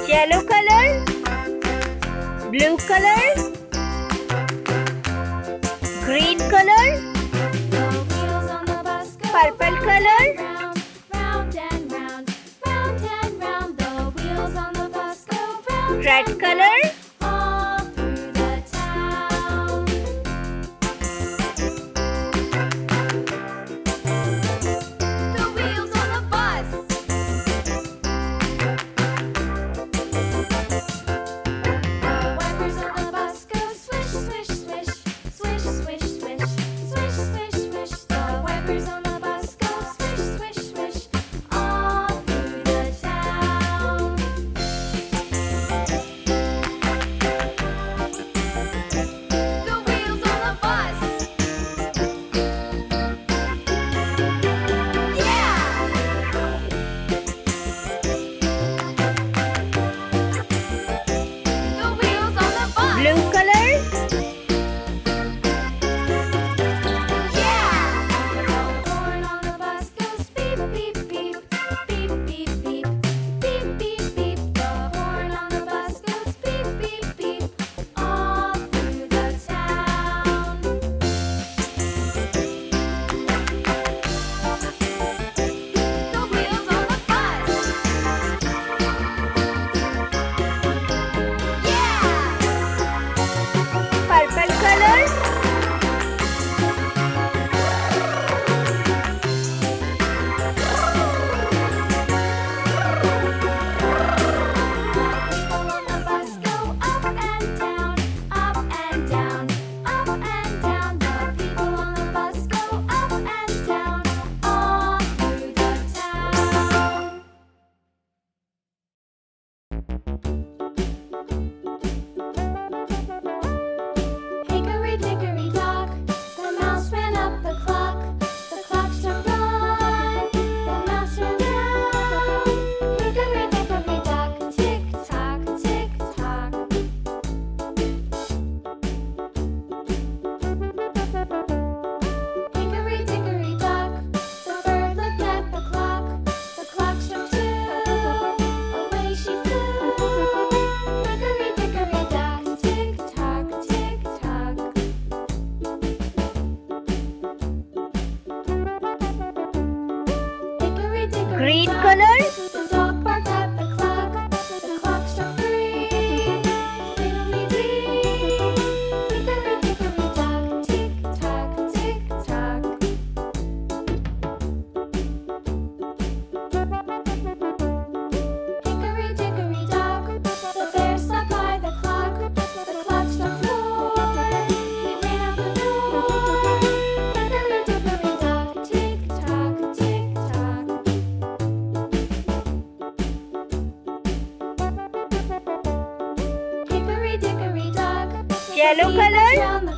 yellow color, blue color, green color, purple color, red color, blue color, purple color, Hickory-dickory-dock, the mouse ran up the clock. The clock struck one, the mouse ran down. Hickory-dickory-dock, tick-tock, tick-tock. Hickory-dickory-dock, the bird looked at the clock. The clock struck two, away she flew. Hickory-dickory-dock, tick-tock, tick-tock. green color, The dog barked at the clock. The clock struck three. Fiddly-dee. Hickory-dickory-dock, tick-tock, tick-tock. Hickory-dickory-dock, the bear sat by the clock. The clock struck four. He ran out the door. Hickory-dickory-dock, tick-tock, tick-tock. Hickory-dickory-dock, yellow color, round the